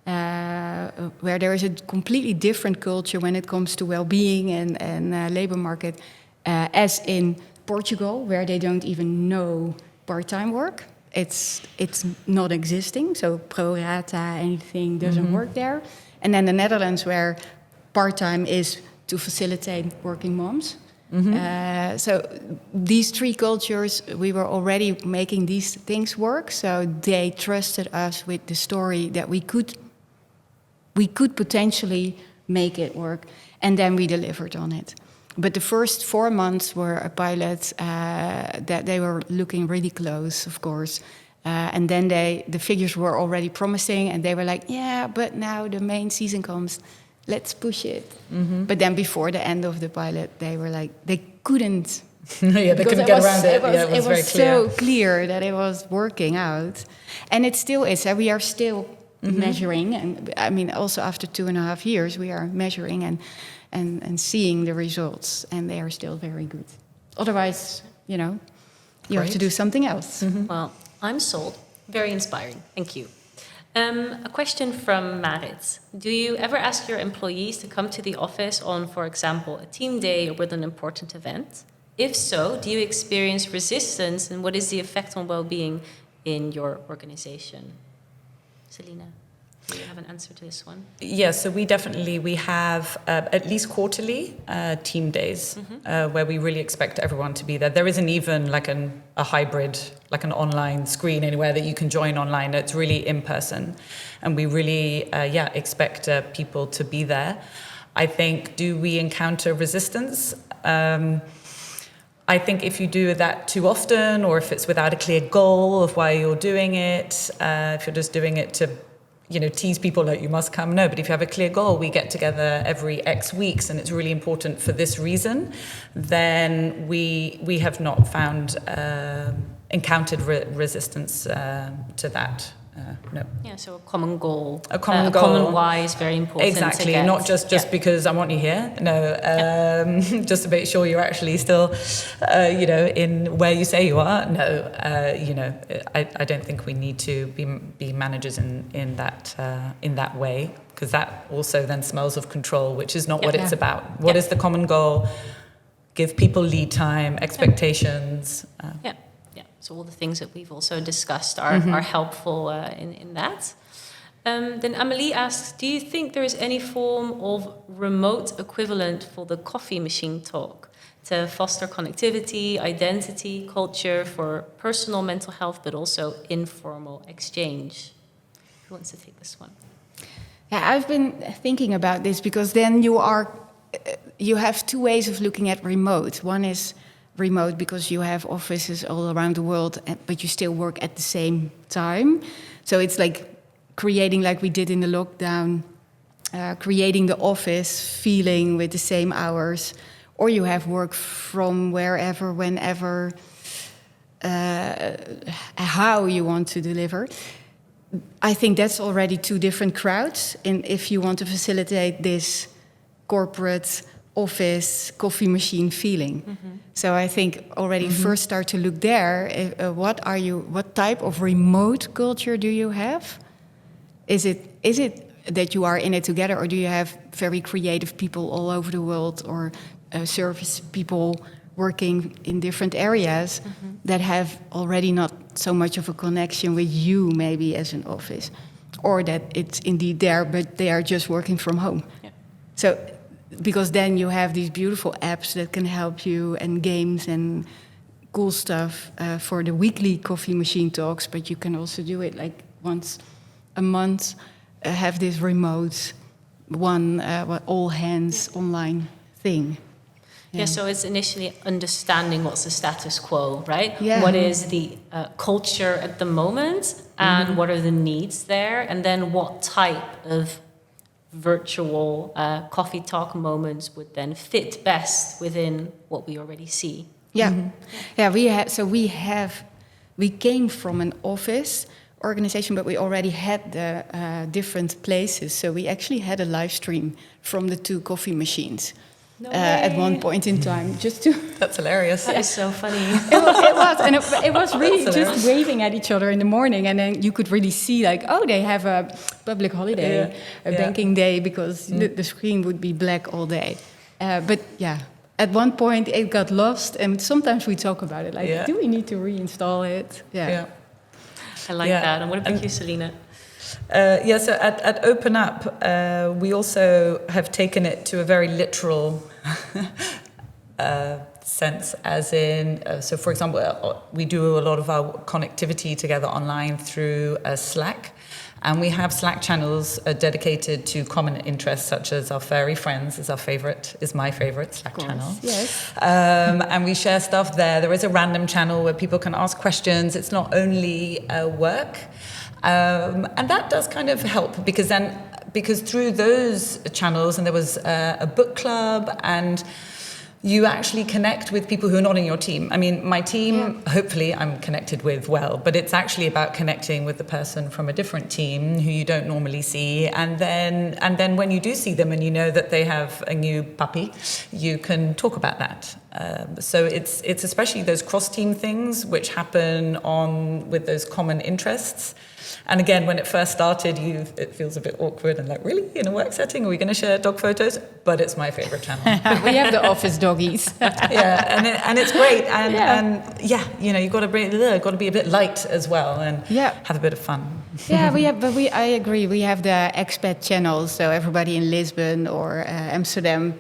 where there is a completely different culture when it comes to well-being and labor market, as in Portugal, where they don't even know part-time work. It's not existing, so pro rata, anything doesn't work there. And then the Netherlands, where part-time is to facilitate working moms. So these 3 cultures, we were already making these things work. So they trusted us with the story that we could potentially make it work, and then we delivered on it. But the first 4 months were a pilot that they were looking really close, of course. And then the figures were already promising, and they were like, yeah, but now the main season comes, let's push it. But then before the end of the pilot, they were like, they couldn't. They couldn't get around it. It was very so clear that it was working out. And it still is. We are still measuring. And I mean, also after 2.5 years, we are measuring and seeing the results, and they are still very good. Otherwise, you have to do something else. Well, I'm sold. Very inspiring. Thank you. A question from Marit. Do you ever ask your employees to come to the office on, for example, a team day or with an important event? If so, do you experience resistance, and what is the effect on well-being in your organization? Selina, do you have an answer to this one? Yes, so we have at least quarterly team days where we really expect everyone to be there. There isn't even a hybrid, like an online screen anywhere that you can join online. It's really in person, and we really expect people to be there. I think, do we encounter resistance? I think if you do that too often, or if it's without a clear goal of why you're doing it, if you're just doing it to tease people that you must come. No, but if you have a clear goal, we get together every X weeks and it's really important for this reason, then we have not encountered resistance to that. No. Yeah, so a common goal. A common goal. A common why is very important. Exactly, not just because I want you here. No, just to make sure you're actually still, in where you say you are. No, I don't think we need to be managers in that way, because that also then smells of control, which is not what it's about. What is the common goal? Give people lead time, expectations. So all the things that we've also discussed are helpful in that. Then Amelie asks, do you think there is any form of remote equivalent for the coffee machine talk? to foster connectivity, identity, culture for personal mental health, but also informal exchange. Who wants to take this one? Yeah, I've been thinking about this because then you have two ways of looking at remote. One is remote because you have offices all around the world, but you still work at the same time. So it's like creating, like we did in the lockdown, creating the office feeling with the same hours, or you have work from wherever, whenever, how you want to deliver. I think that's already two different crowds. And if you want to facilitate this corporate office coffee machine feeling. So I think already first start to look there. What type of remote culture do you have? Is it that you are in it together, or do you have very creative people all over the world, or service people working in different areas that have already not so much of a connection with you maybe as an office, or that it's indeed there but they are just working from home? So because then you have these beautiful apps that can help you, and games and cool stuff for the weekly coffee machine talks, but you can also do it like once a month, have this remote all hands online thing. Yeah, so it's initially understanding what's the status quo, right? Yeah. What is the culture at the moment, and what are the needs there? And then what type of virtual coffee talk moments would then fit best within what we already see? Yeah, yeah. We came from an office organization, but we already had the different places. So we actually had a live stream from the two coffee machines. At one point in time, just to... That's hilarious. That is so funny. It was, and it was really just waving at each other in the morning, and then you could really see, like, oh, they have a public holiday, banking day, because the screen would be black all day. But yeah, at one point it got lost, and sometimes we talk about it, like, do we need to reinstall it? Yeah. I like that. And what about you, Selina? So at OpenUp, we also have taken it to a very literal sense, as in, so for example, we do a lot of our connectivity together online through Slack, and we have Slack channels dedicated to common interests, such as our furry friends is my favorite Slack channel. Yes. And we share stuff there. There is a random channel where people can ask questions. It's not only work. And that does kind of help, because through those channels, and there was a book club, and you actually connect with people who are not in your team. I mean, my team, hopefully I'm connected with well, but it's actually about connecting with the person from a different team who you don't normally see. And then when you do see them and you know that they have a new puppy, you can talk about that. So it's especially those cross-team things which happen with those common interests. And again, when it first started, it feels a bit awkward and like, really, in a work setting, are we going to share dog photos? But it's my favorite channel. We have the office doggies. and it's great. And you've got to be a bit light as well, and have a bit of fun. Yeah, I agree. We have the expat channels, so everybody in Lisbon or Amsterdam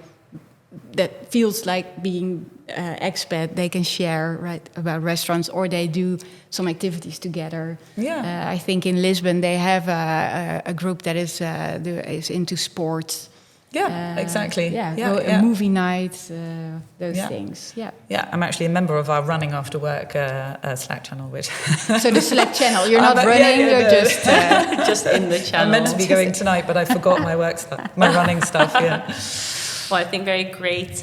that feels like being expat, they can share about restaurants, or they do some activities together. I think in Lisbon they have a group that is into sports. Exactly. A movie night, those things. I'm actually a member of our running after work Slack channel, which so the Slack channel, you're not running, you're just in the channel. I'm meant to be going tonight, but I forgot my work stuff, my running stuff. Well, I think very great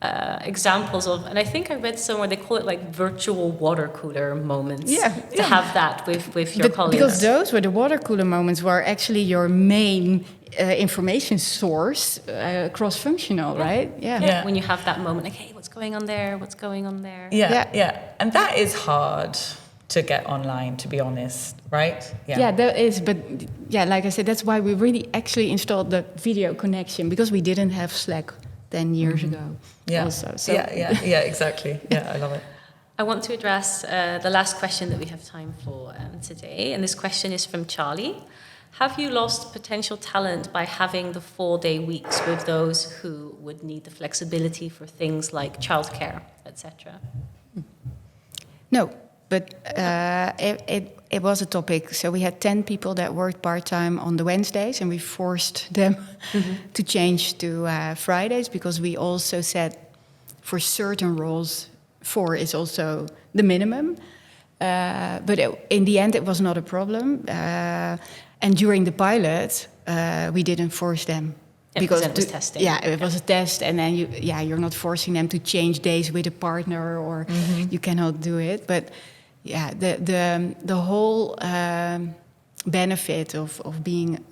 examples of, and I think I read somewhere they call it like virtual water cooler moments. To have that with your colleagues. Because those were the water cooler moments were actually your main information source, cross-functional, right? When you have that moment, like, hey, what's going on there? What's going on there? And that is hard to get online, to be honest, right? That is, but like I said, that's why we really actually installed the video connection, because we didn't have Slack 10 years ago. Also, so. Exactly. I love it. I want to address the last question that we have time for today, and this question is from Charlie. Have you lost potential talent by having the 4-day weeks with those who would need the flexibility for things like childcare, etc.? No, but it was a topic. So we had 10 people that worked part-time on the Wednesdays, and we forced them to change to Fridays, because we also said for certain roles, 4 is also the minimum. But in the end, it was not a problem. And during the pilot, we didn't force them. Because it was testing. Yeah, it was a test, and then you're not forcing them to change days with a partner, or you cannot do it. But yeah, the whole benefit of being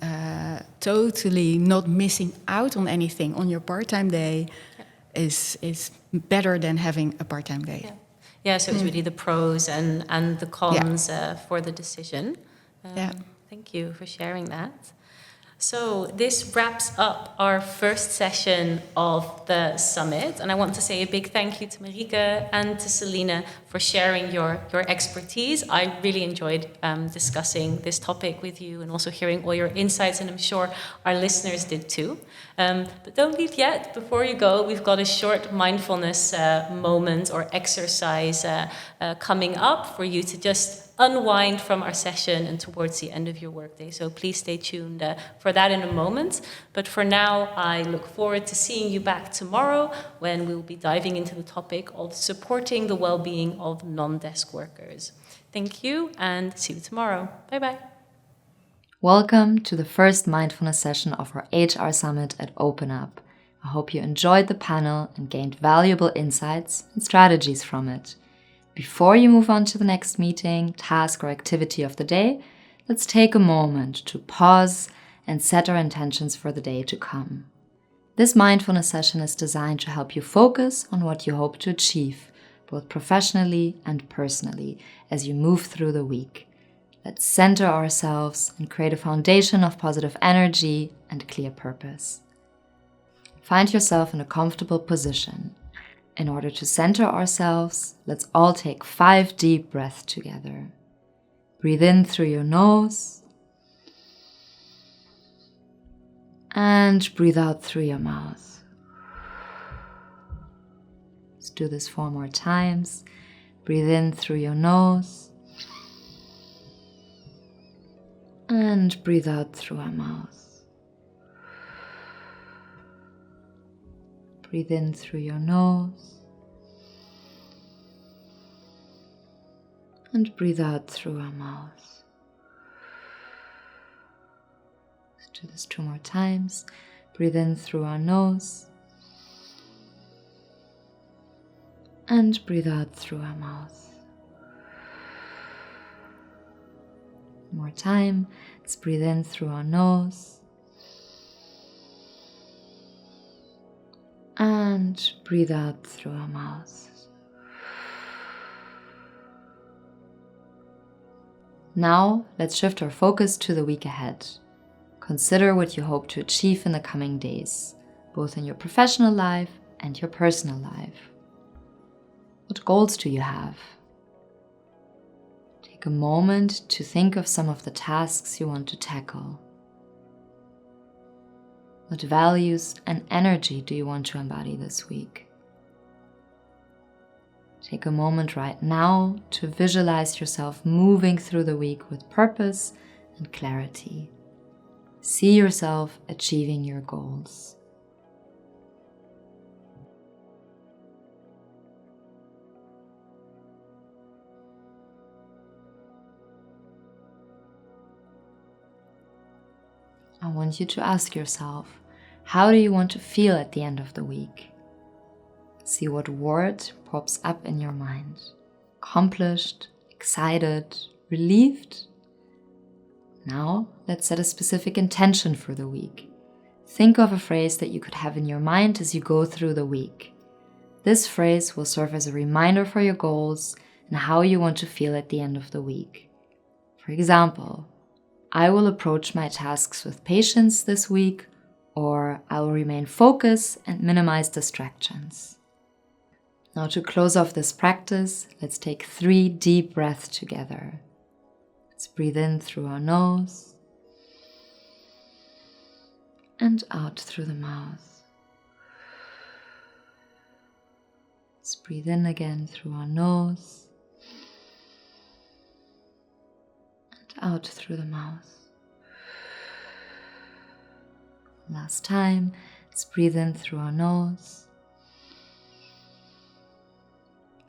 totally not missing out on anything on your part-time day is better than having a part-time day. Yeah. Yeah, so it's really the pros and the cons for the decision. Thank you for sharing that. So this wraps up our first session of the summit, and I want to say a big thank you to Marieke and to Selina for sharing your expertise. I really enjoyed discussing this topic with you and also hearing all your insights, and I'm sure our listeners did too. But don't leave yet. Before you go, we've got a short mindfulness moment or exercise coming up for you to just unwind from our session and towards the end of your workday. So please stay tuned for that in a moment. But for now, I look forward to seeing you back tomorrow when we'll be diving into the topic of supporting the well-being of non-desk workers. Thank you and see you tomorrow. Bye-bye. Welcome to the first mindfulness session of our HR Summit at OpenUp. I hope you enjoyed the panel and gained valuable insights and strategies from it. Before you move on to the next meeting, task, or activity of the day, let's take a moment to pause and set our intentions for the day to come. This mindfulness session is designed to help you focus on what you hope to achieve, both professionally and personally, as you move through the week. Let's center ourselves and create a foundation of positive energy and clear purpose. Find yourself in a comfortable position. In order to center ourselves, let's all take 5 deep breaths together. Breathe in through your nose and breathe out through your mouth. Let's do this 4 more times. Breathe in through your nose and breathe out through our mouth. Breathe in through your nose and breathe out through our mouth. Let's do this 2 more times. Breathe in through our nose and breathe out through our mouth. 1 more time. Let's breathe in through our nose and breathe out through our mouth. Now, let's shift our focus to the week ahead. Consider what you hope to achieve in the coming days, both in your professional life and your personal life. What goals do you have? Take a moment to think of some of the tasks you want to tackle. What values and energy do you want to embody this week? Take a moment right now to visualize yourself moving through the week with purpose and clarity. See yourself achieving your goals. I want you to ask yourself, how do you want to feel at the end of the week? See what word pops up in your mind. Accomplished, excited, relieved? Now, let's set a specific intention for the week. Think of a phrase that you could have in your mind as you go through the week. This phrase will serve as a reminder for your goals and how you want to feel at the end of the week. For example, I will approach my tasks with patience this week, or I will remain focused and minimize distractions. Now, to close off this practice, let's take 3 deep breaths together. Let's breathe in through our nose and out through the mouth. Let's breathe in again through our nose and out through the mouth. Last time, let's breathe in through our nose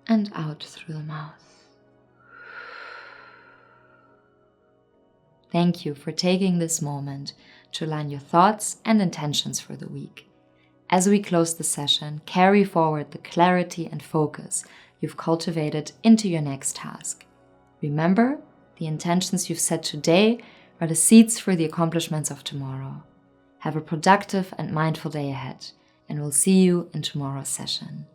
and out through the mouth. Thank you for taking this moment to align your thoughts and intentions for the week. As we close the session, carry forward the clarity and focus you've cultivated into your next task. Remember, the intentions you've set today are the seeds for the accomplishments of tomorrow. Have a productive and mindful day ahead, and we'll see you in tomorrow's session.